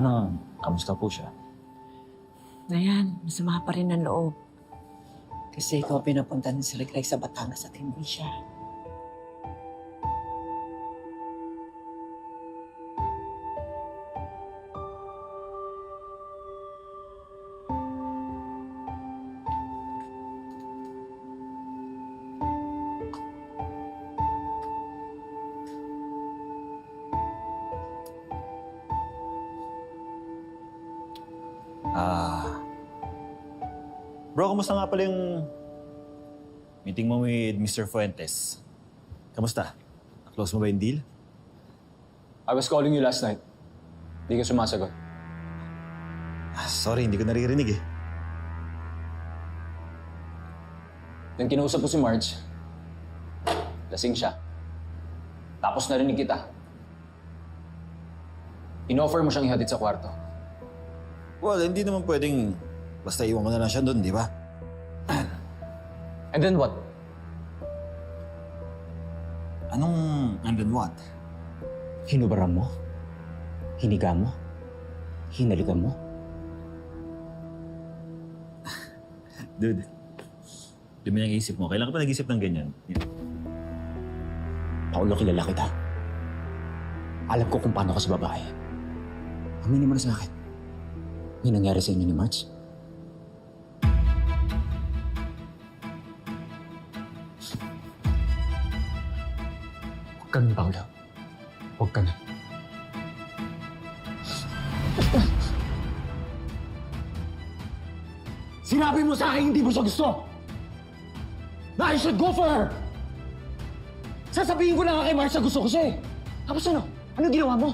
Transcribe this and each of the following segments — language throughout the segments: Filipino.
Sana, kamusta po siya? Ayan, masama pa rin ang loob. Kasi ikaw pinapunta ni Sir Greg sa Batangas at hindi siya. Bro, kamusta nga pala yung meeting mo with Mr. Fuentes? Kamusta? Close mo ba yung deal? I was calling you last night. Hindi ka sumasagot. Sorry, hindi ko naririnig eh. Nang kinausap ko si Marge, lasing siya. Tapos narinig kita. In-offer mo siyang ihatid sa kwarto. Well, hindi naman pwedeng basta iwan ko na lang siya doon, di ba? And then what? Anong and then what? Hinubaran mo? Hiniga mo? Hinalikan mo? Dude, di mo yung isip mo. Kailan ka pa nag-isip ng ganyan? Paulo, kilala kita. Alam ko kung paano ka sa babae. Aminin mo na sa akin. May nangyari sa inyo ni Marge? Huwag ka nun, Paolo. Huwag ka na. Sinabi mo sa akin hindi mo siya gusto! Na I should go for her! Sasabihin ko na nga kay Marge na gusto ko siya eh. Tapos ano? Ano ginawa mo?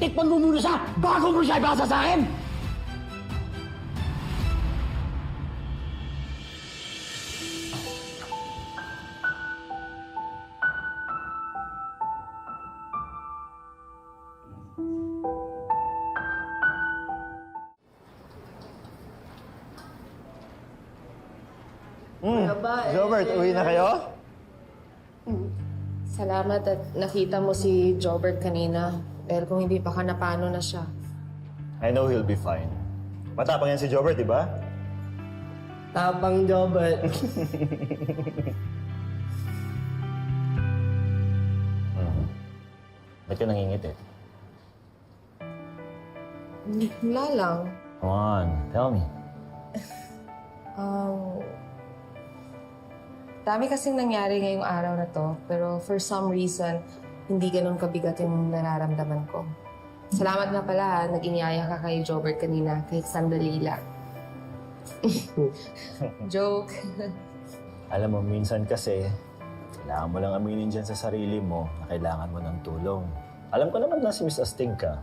Tikman mo muna siya bago mo siya ibasa sa akin! Robert, uwi na kayo? Salamat at nakita mo si Jobert kanina. Dahil kung hindi pa ka napano na siya. I know he'll be fine. Matapang yan si Jobert, di ba? Tapang Jobert. Ba't ka nangingiti? Wala lang. Come on, tell me. Dami kasing nangyari ngayong araw na to. Pero for some reason, hindi ganun kabigat yung nararamdaman ko. Salamat nga pala ha, naging yaya ka kay Jobert kanina, kahit sandali lang. Joke. Alam mo, minsan kasi, kailangan mo lang aminin dyan sa sarili mo na kailangan mo ng tulong. Alam ko naman na si Miss Asting ka.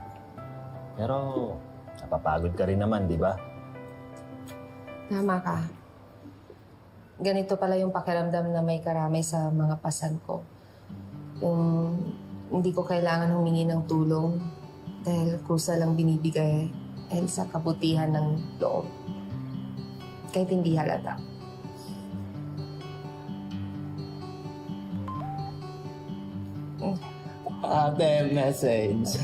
Pero, napapagod ka rin naman, di ba? Tama ka. Ganito pala yung pakiramdam na may karamay sa mga pasan ko. Yung hindi ko kailangan humingi ng tulong dahil kusa lang binibigay dahil sa kabutihan ng loob. Kahit hindi halata. Ate, message.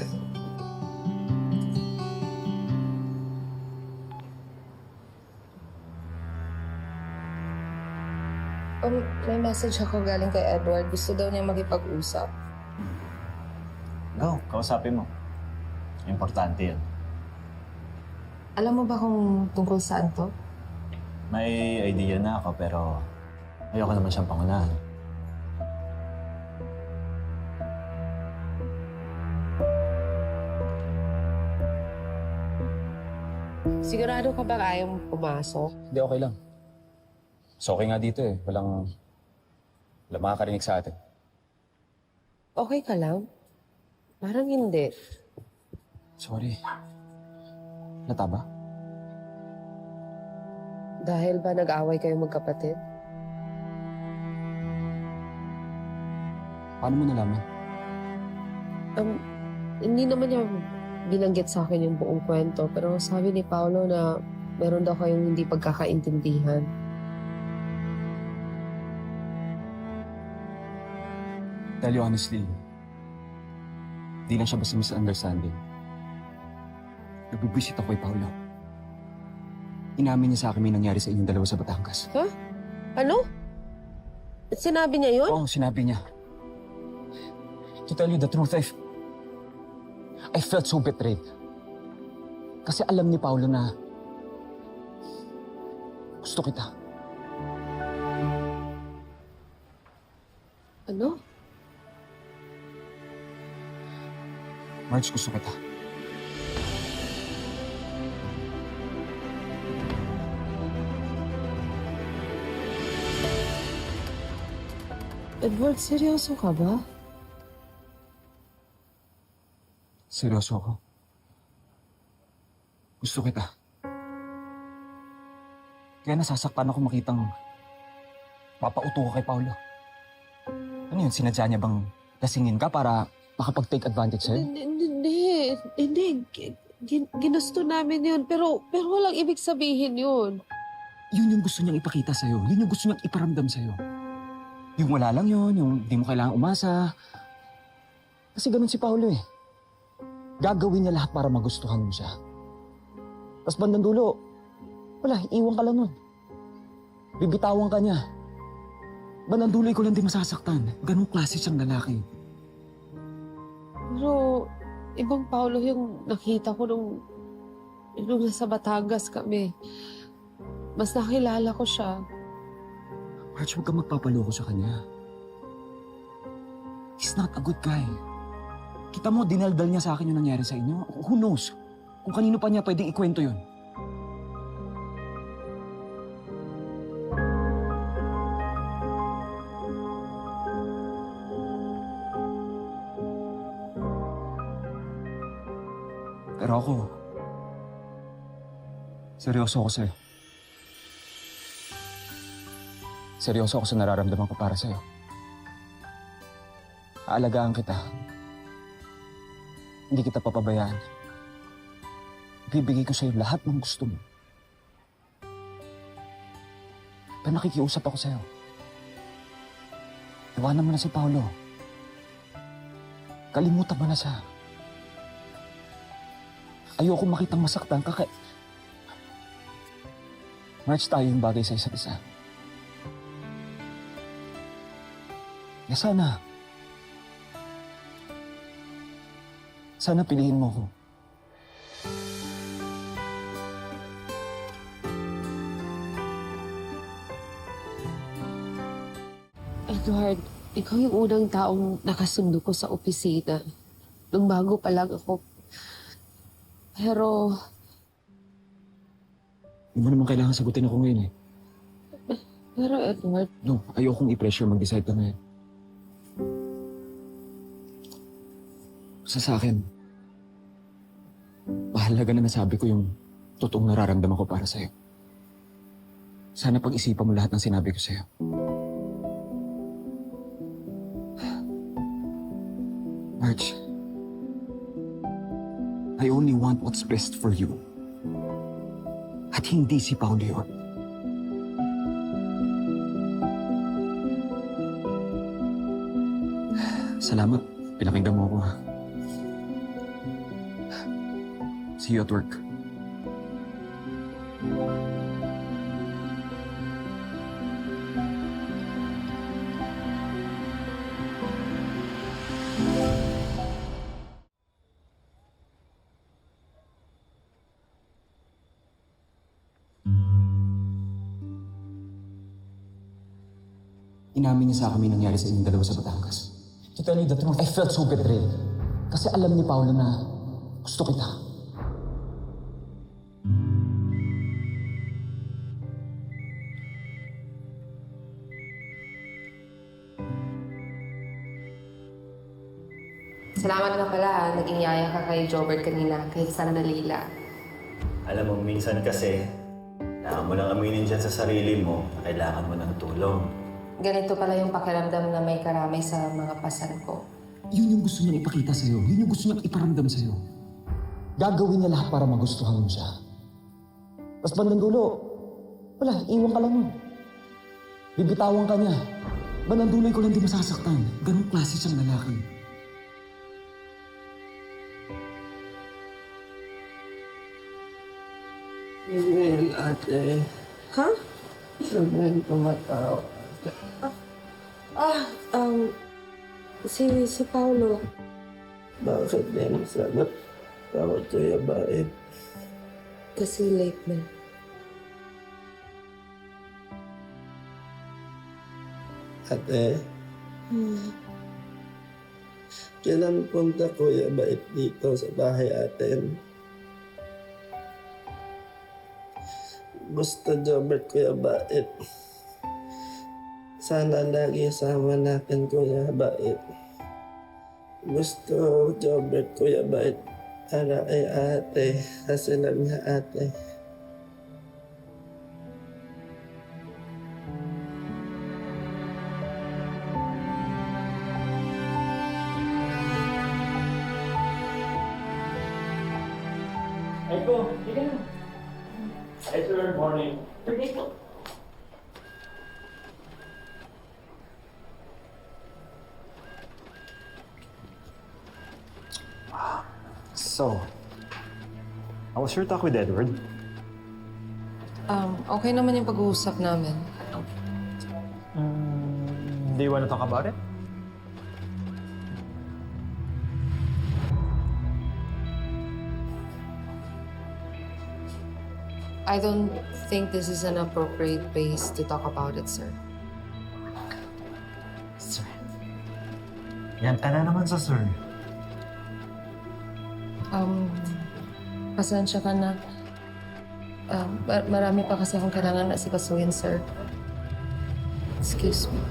May message ako galing kay Edward. Gusto daw niya makipag-usap. Go, kausapin mo. Importante yan. Alam mo ba kung tungkol saan to? May idea na ako pero ayoko naman siyang pangunahan. Sigurado ka ba kaya mong pumasok? Hindi, okay lang. So okay nga dito eh. Walang makakarinig sa atin. Okay ka lang? Parang hindi. Sorry. Nataba? Dahil ba nag-away kayo magkapatid? Paano mo nalaman? Hindi naman niya binanggit sa akin yung buong kwento, pero sabi ni Paolo na meron daw kayong hindi pagkakaintindihan. Tell you honestly, di lang siya basta misunderstanding. Nabubwisit ako kay Paolo. Inamin niya sa akin may nangyari sa inyong dalawa sa Batangas. Ano? Sinabi niya yun? Oo, sinabi niya. To tell you the truth, I felt so betrayed. Kasi alam ni Paolo na gusto kita. Ano? Marge, gusto kita. Edward, seryoso ka ba? Seryoso ako. Gusto kita. Kaya nasasaktan ako makitang papauto ka kay Paolo. Ano yun, sinadya niya bang lasingin ka para makapag-take advantage sa'yo? Hindi. Ginusto namin yun, pero walang ibig sabihin yun. Yun yung gusto niyang ipakita sa'yo. Yun yung gusto niyang iparamdam sa'yo. Yung wala lang yun, yung di mo kailangang umasa. Kasi ganun si Paolo eh. Gagawin niya lahat para magustuhan mo siya. Tapos bandang dulo, wala, iwan ka lang nun. Bibitawan ka niya. Bandang dulo, ikaw lang di masasaktan. Ganun klase siyang lalaki. Pero ibang Paolo yung nakita ko nung nasa Batangas kami. Mas nakilala ko siya. Marge, huwag kang magpapaloko sa kanya. He's not a good guy. Kita mo, dinaldal niya sa akin yung nangyari sa inyo. Who knows? Kung kanino pa niya pwedeng ikwento yun. Pero ako, seryoso ako sa'yo. Seryoso ako sa nararamdaman ko para sa'yo. Aalagaan kita. Hindi kita papabayaan. Ibibigay ko sa'yo lahat ng gusto mo. Pero nakikiusap ako sa'yo. Iwanan mo na si Paolo. Kalimutan mo na siya. Ayoko makitang masaktan ka kay... March, tayo yung bagay sa isa't isa. Kaya sana piliin mo ko. Edward, ikaw yung unang taong nakasundo ko sa opisina. Nung bago pa lang ako. Pero Hindi mo naman kailangan sagutin ako ngayon eh. Pero Edward, No, ayokong i-pressure mag-decide ka ngayon. Sa akin, mahalaga na nasabi ko yung totoong nararamdaman ko para sa'yo. Sana pag-isipan mo lahat ng sinabi ko sa'yo. Marge, I only want what's best for you. At hindi si Paolo yun. Salamat. Pinakinggan mo ako, ha? See you at work. Inamin niya sa akin may nangyari sa inyong dalawa sa Batangas. To tell you the truth, I felt so betrayed. Kasi alam ni Paolo na gusto kita. salamat nga pala. Naging yaya ka kay Jobert kanina, kay sandali lang. Alam mo, minsan kasi, kailangan mo lang aminin dyan sa sarili mo na kailangan mo ng tulong. Ganito pala yung pakiramdam na may karamay sa mga pasan ko. Yun yung gusto niyang ipakita sa'yo. Yun yung gusto niyang iparamdam sa'yo. Gagawin niya lahat para magustuhan mo siya. Tapos bandang dulo, wala, iwan ka lang nun. Bibitawan ka niya. Bandang dulo, ikaw lang di masasaktan. Ganong klase siyang lalaki. Email, ate. Ha? Sabihin tumatawa. Si Paolo. Bakit din sagot? Tawag Kuya Bait. Kasi late na. Ate. Kailan punta Kuya Bait dito sa bahay atin? Gusto Jobert Kuya Bait. Sana lagi sama natin Kuya Bait. Gusto Jobert Kuya Bait para kay ate. Kasi lang niya ate. Aiko, hindi na. Hi, sir. Morning. So, how was your talk with Edward? Okay naman yung pag-uusap namin. Do you want to talk about it? I don't think this is an appropriate place to talk about it, sir. Sir. Yan ka na naman sa sir. Pasensya ka na. Marami pa kasi akong kailangan asikasuhin, sir. Excuse me.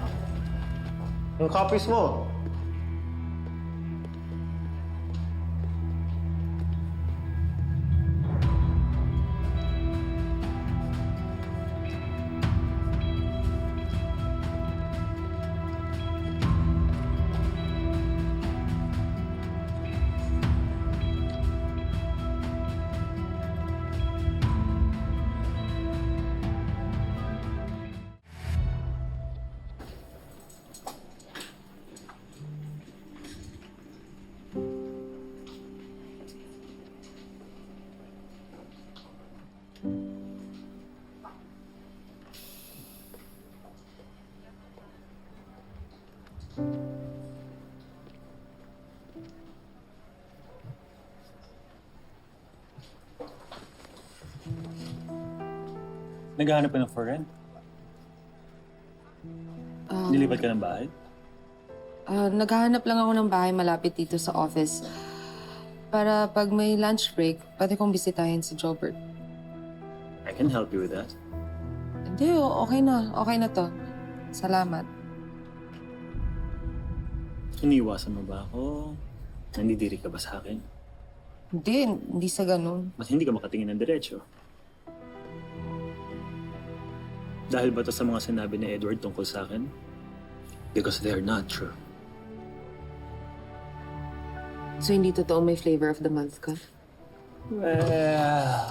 Yung copies mo. Naghahanap ka ng for rent? Nilipat ka ng bahay? Naghahanap lang ako ng bahay malapit dito sa office. Para pag may lunch break, pwede kong bisitahin si Jobert. I can help you with that. Hindi, okay na. Okay na to. Salamat. Iniwasan mo ba ako? Nandidiri ka ba sa akin? Hindi sa ganun. Ba't hindi ka makatingin ng diretsyo? Dahil ba ito sa mga sinabi ni Edward tungkol sa akin? Because they are not true. So, hindi totoo may flavor of the month ka? Well...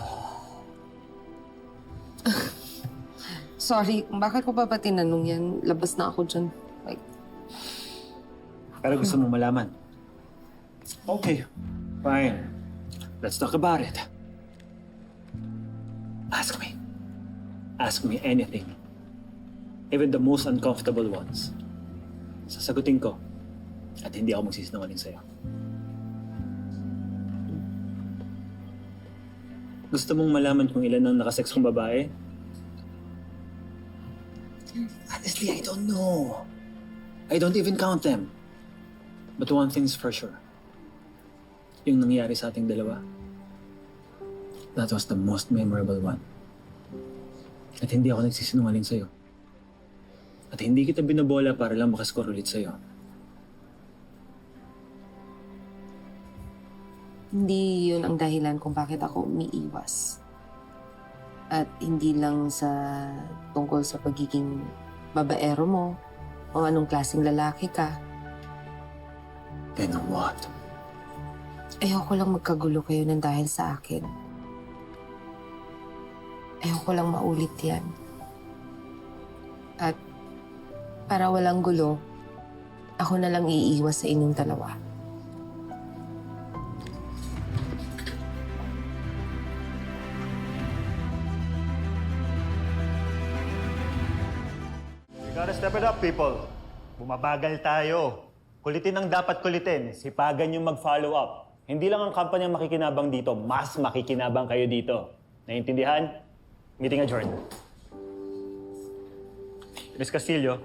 Sorry, bakit ko pa tinanong yan? Labas na ako dyan. Like, Pero gusto mong malaman? Okay, fine. Let's talk about it. Ask me. Ask me anything. Even the most uncomfortable ones. Sasagutin ko. At hindi ako magsisinungaling sa'yo. Gusto mong malaman kung ilan ang nakasex kong babae? Honestly, I don't know. I don't even count them. But one thing's for sure. Yung nangyari sa ating dalawa, that was the most memorable one. At hindi ako nagsisinungaling sa'yo. At hindi kita binabola para lang makascore ulit sa'yo. hindi yun ang dahilan kung bakit ako umiiwas. At hindi lang sa tungkol sa pagiging babaero mo o anong klaseng lalaki ka. Then what? Ayoko lang magkagulo kayo ng dahil sa akin. Ayoko lang maulit yan. At para walang gulo, ako na lang iiwas sa inyong dalawa. step it up, people. Bumabagal tayo. Kulitin ang dapat kulitin. Sipagan yung mag-follow up. Hindi lang ang kampanya makikinabang dito, mas makikinabang kayo dito. Naiintindihan? Meeting adjourned. Miss Castillo.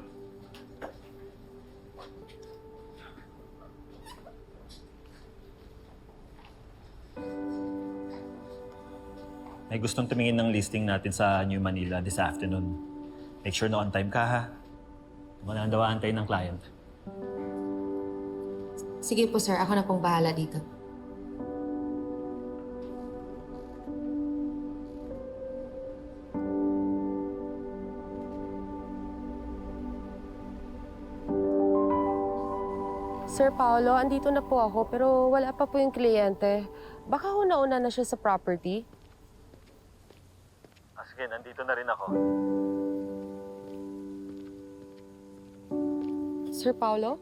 May gustong tumingin ng listing natin sa New Manila this afternoon. Make sure na on time ka, ha? Wala nang daw antay ng client. Sige po, sir. Ako na pong bahala dito. Sir Paolo, andito na po ako pero wala pa po yung kliyente. Baka una-una na siya sa property. Sige, nandito na rin ako. Sir Paolo?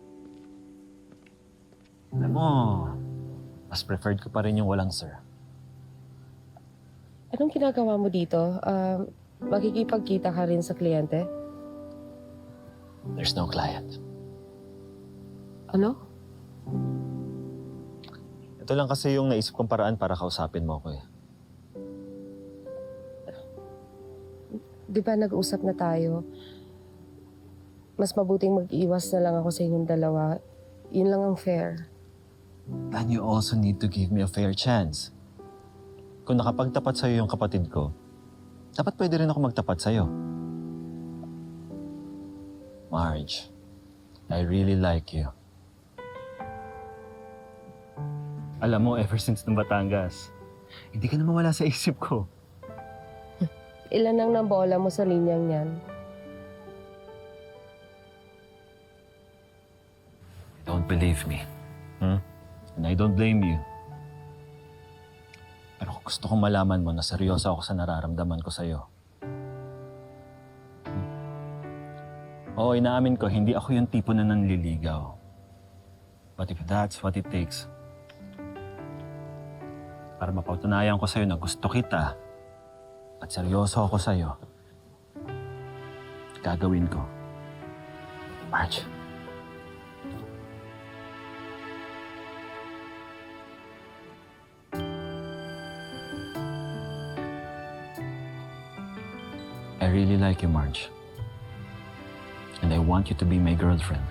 Alam mo, mas preferred ko pa rin yung walang sir. Anong ginagawa mo dito? Makikipagkita ka rin sa kliyente? There's no client. Ano? Ito lang kasi yung naisip kong paraan para kausapin mo ako eh. Di ba nag-usap na tayo? Mas mabuting mag-iwas na lang ako sa inyong dalawa. Yun lang ang fair. Then you also need to give me a fair chance. Kung nakapagtapat sa'yo yung kapatid ko, dapat pwede rin ako magtapat sa'yo. Marge, I really like you. Alam mo, ever since nung Batangas, hindi ka na mawala sa isip ko. Ilan ang bola mo sa linyang yan? Don't believe me. And I don't blame you. Pero gusto kong malaman mo na seryoso ako sa nararamdaman ko sa'yo. Oo, inaamin ko, hindi ako yung tipo na nanliligaw. But if that's what it takes, para mapatunayan ko sa'yo na gusto kita at seryoso ako sa'yo, gagawin ko. Marge. I really like you, Marge. And I want you to be my girlfriend.